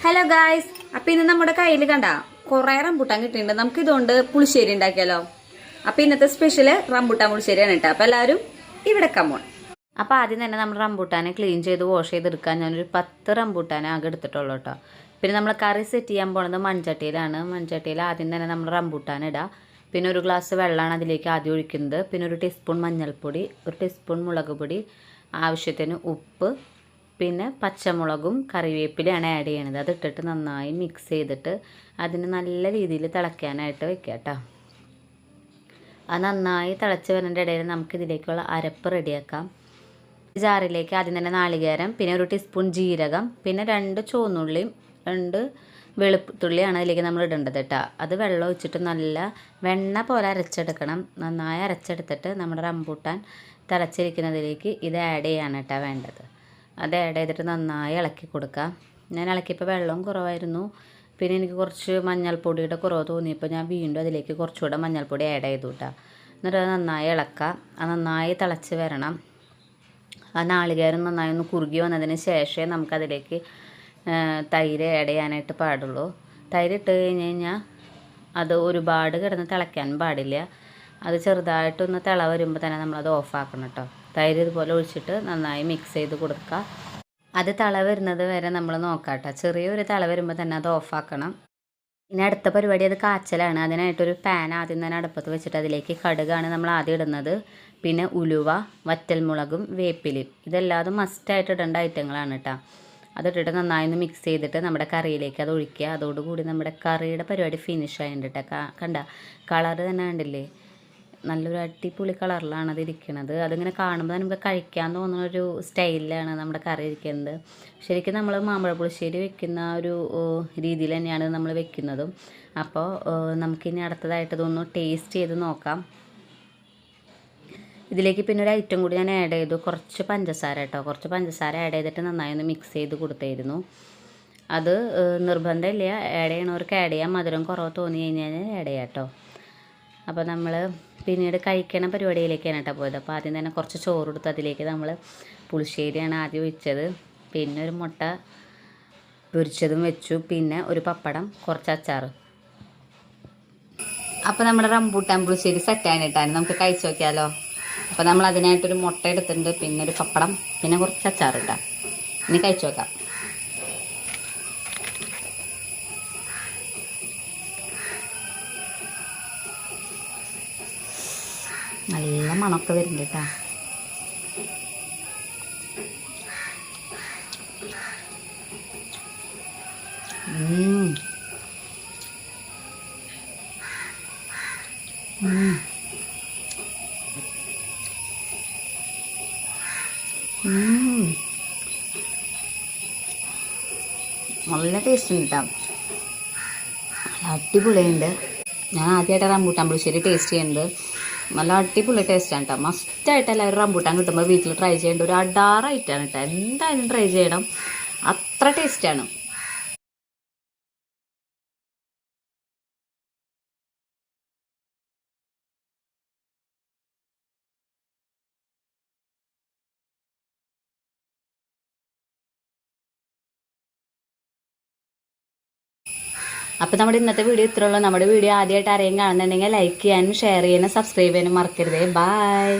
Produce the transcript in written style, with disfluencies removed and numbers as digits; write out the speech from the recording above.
Hello guys, അപ്പം ഇന്ന് നമ്മുടെ കയ്യിൽ കണ്ട കുറേ റംബൂട്ടാൻ കിട്ടിയിട്ടുണ്ട്. നമുക്ക് ഇതുകൊണ്ട് പുളിശ്ശേരി ഉണ്ടാക്കിയാലോ? അപ്പം ഇന്നത്തെ സ്പെഷ്യല് റംബൂട്ടാൻ പുളിശ്ശേരിയാണ് കേട്ടോ. അപ്പം എല്ലാവരും ഇവിടെ കമ്മോൺ. അപ്പോൾ ആദ്യം തന്നെ നമ്മൾ റംബൂട്ടാനെ ക്ലീൻ ചെയ്ത് വാഷ് ചെയ്തെടുക്കാൻ ഞാനൊരു 10 റംബൂട്ടാനെ ആകെ എടുത്തിട്ടുള്ളൂ കേട്ടോ. പിന്നെ നമ്മൾ കറി സെറ്റ് ചെയ്യാൻ പോകുന്നത് മൺചട്ടിയിലാണ്. മൺചട്ടിയിൽ ആദ്യം തന്നെ നമ്മൾ റംബൂട്ടാൻ ഇടാം. പിന്നെ ഒരു ഗ്ലാസ് വെള്ളമാണ് അതിലേക്ക് ആദ്യം ഒഴിക്കുന്നത്. പിന്നെ ഒരു ടീസ്പൂൺ മഞ്ഞൾപ്പൊടി, ഒരു ടീസ്പൂൺ മുളക് പൊടി, ആവശ്യത്തിന് ഉപ്പ്, പിന്നെ പച്ചമുളകും കറിവേപ്പിലയാണ് ആഡ് ചെയ്യണത്. അതിട്ടിട്ട് നന്നായി മിക്സ് ചെയ്തിട്ട് അതിന് നല്ല രീതിയിൽ തിളയ്ക്കാനായിട്ട് വെക്കുക കേട്ടോ. അത് നന്നായി തിളച്ച് വരുന്നതിൻ്റെ ഇടയിൽ നമുക്കിതിലേക്കുള്ള അരപ്പ് റെഡിയാക്കാം. ജാറിലേക്ക് ആദ്യം തന്നെ നാളികേരം, പിന്നെ ഒരു ടീസ്പൂൺ ജീരകം, പിന്നെ 2 ചുവന്നുള്ളിയും 2 വെളുത്തുള്ളിയാണ് അതിലേക്ക് നമ്മൾ ഇടേണ്ടത് കേട്ടോ. അത് വെള്ളം ഒഴിച്ചിട്ട് നല്ല വെണ്ണ പോലെ അരച്ചെടുക്കണം. നന്നായി അരച്ചെടുത്തിട്ട് നമ്മുടെ റംബൂട്ടാൻ തിളച്ചിരിക്കുന്നതിലേക്ക് ഇത് ആഡ് ചെയ്യാനാണ് കേട്ടോ വേണ്ടത്. അത് ആഡ് ചെയ്തിട്ട് നന്നായി ഇളക്കി കൊടുക്കുക. ഞാൻ ഇളക്കിയപ്പോൾ വെള്ളവും കുറവായിരുന്നു. പിന്നെ എനിക്ക് കുറച്ച് മഞ്ഞൾപ്പൊടിയുടെ കുറവ് തോന്നിയപ്പോൾ ഞാൻ വീണ്ടും അതിലേക്ക് കുറച്ചുകൂടെ മഞ്ഞൾപ്പൊടി ആഡ് ചെയ്തു കേട്ടോ. എന്നിട്ട് അത് നന്നായി ഇളക്കുക. അത് നന്നായി തിളച്ച് വരണം. ആ നാളികേരം നന്നായി ഒന്ന് കുറുകി വന്നതിന് ശേഷമേ നമുക്കതിലേക്ക് തൈര് ആഡ് ചെയ്യാനായിട്ട് പാടുള്ളൂ. തൈര് ഇട്ട് കഴിഞ്ഞ് കഴിഞ്ഞാൽ അത് ഒരുപാട് കിടന്ന് തിളയ്ക്കാൻ പാടില്ല. അത് ചെറുതായിട്ടൊന്ന് തിള വരുമ്പോൾ തന്നെ നമ്മളത് ഓഫാക്കണം കേട്ടോ. തൈര് ഇതുപോലെ ഒഴിച്ചിട്ട് നന്നായി മിക്സ് ചെയ്ത് കൊടുക്കുക. അത് തിള വരുന്നത് വരെ നമ്മൾ നോക്കാം കേട്ടോ. ചെറിയൊരു തിള വരുമ്പോൾ തന്നെ അത് ഓഫാക്കണം. ഇനി അടുത്ത പരിപാടി അത് കാച്ചലാണ്. അതിനായിട്ടൊരു പാൻ ആദ്യം തന്നെ അടുപ്പത്ത് വെച്ചിട്ട് അതിലേക്ക് കടുകാണ് നമ്മൾ ആദ്യം ഇടുന്നത്. പിന്നെ ഉലുവ, വറ്റൽമുളകും വേപ്പിലയും, ഇതെല്ലാതും മസ്റ്റായിട്ട് ഇടേണ്ട ഐറ്റങ്ങളാണ് കേട്ടോ. അതിട്ടിട്ട് നന്നായി ഒന്ന് മിക്സ് ചെയ്തിട്ട് നമ്മുടെ കറിയിലേക്ക് അത് ഒഴിക്കുക. അതോടുകൂടി നമ്മുടെ കറിയുടെ പരിപാടി ഫിനിഷ് ആയിട്ടുണ്ട് കേട്ടോ. കണ്ട കളറ് തന്നെ കണ്ടില്ലേ? നല്ലൊരു അടിപൊളി കളറിലാണ് അത് ഇരിക്കുന്നത്. അതിങ്ങനെ കാണുമ്പോൾ നമുക്ക് കഴിക്കാൻ തോന്നുന്നൊരു സ്റ്റൈലിലാണ് നമ്മുടെ കറി ഇരിക്കുന്നത്. ശരിക്കും നമ്മൾ മാമ്പഴ പുളിശ്ശേരി വെക്കുന്ന ഒരു രീതിയിൽ തന്നെയാണ് നമ്മൾ വെക്കുന്നതും. അപ്പോൾ നമുക്കിനി അടുത്തതായിട്ട് ഇതൊന്ന് ടേസ്റ്റ് ചെയ്ത് നോക്കാം. ഇതിലേക്ക് പിന്നെ ഒരു ഐറ്റം കൂടി ഞാൻ ആഡ് ചെയ്തു, കുറച്ച് പഞ്ചസാര കേട്ടോ. കുറച്ച് പഞ്ചസാര ആഡ് ചെയ്തിട്ട് നന്നായി ഒന്ന് മിക്സ് ചെയ്ത് കൊടുത്തായിരുന്നു. അത് നിർബന്ധമില്ല, ആഡ് ചെയ്യണവർക്ക് ആഡ് ചെയ്യാം. മധുരം കുറവ് തോന്നി കഴിഞ്ഞാൽ ആഡ് ചെയ്യാം കേട്ടോ. അപ്പോൾ നമ്മൾ പിന്നീട് കഴിക്കണ പരിപാടിയിലേക്കാണ് കേട്ടോ പോയത്. അപ്പോൾ ആദ്യം തന്നെ കുറച്ച് ചോറെടുത്ത് അതിലേക്ക് നമ്മൾ പുളിശ്ശേരിയാണ് ആദ്യം വെച്ചത്. പിന്നെ ഒരു മുട്ട പൊരിച്ചതും വെച്ചു. പിന്നെ ഒരു പപ്പടം, കുറച്ച് അച്ചാർ. അപ്പോൾ നമ്മുടെ റംബൂട്ടാൻ പുളിശ്ശേരി സെറ്റാണ് കേട്ടോ. നമുക്ക് കഴിച്ച് നോക്കിയാലോ? അപ്പോൾ നമ്മൾ അതിനായിട്ടൊരു മുട്ട എടുത്തിട്ടുണ്ട്, പിന്നെ ഒരു പപ്പടം, പിന്നെ കുറച്ച് അച്ചാർ ഇട്ടാം. ഇനി കഴിച്ച് നോക്കാം. നല്ല മണമൊക്കെ വരുന്നുണ്ട് കേട്ടോ. നല്ല ടേസ്റ്റ് ഉണ്ട് കേട്ടോ. അടിപൊളിയുണ്ട്. ഞാൻ ആദ്യമായിട്ട് റംബൂട്ടാൻ പുളിശ്ശേരി ടേസ്റ്റ് ചെയ്യുന്നത്. നല്ല അടിപൊളി ടേസ്റ്റാണ് കേട്ടോ. മസ്റ്റായിട്ട് എല്ലാവരും റംബൂട്ടാൻ കിട്ടുമ്പോൾ വീട്ടിൽ ട്രൈ ചെയ്യേണ്ട ഒരു അടാറായിട്ടാണ് കേട്ടോ. എന്തായാലും ട്രൈ ചെയ്യണം, അത്ര ടേസ്റ്റാണ്. അപ്പോൾ നമ്മുടെ ഇന്നത്തെ വീഡിയോ ഇത്രയുള്ളൂ. നമ്മുടെ വീഡിയോ ആദ്യമായിട്ട് ആരെയും കാണുന്നുണ്ടെങ്കിൽ ലൈക്ക് ചെയ്യാനും ഷെയർ ചെയ്യാനും സബ്സ്ക്രൈബ് ചെയ്യാനും മറക്കരുതേ. ബൈ.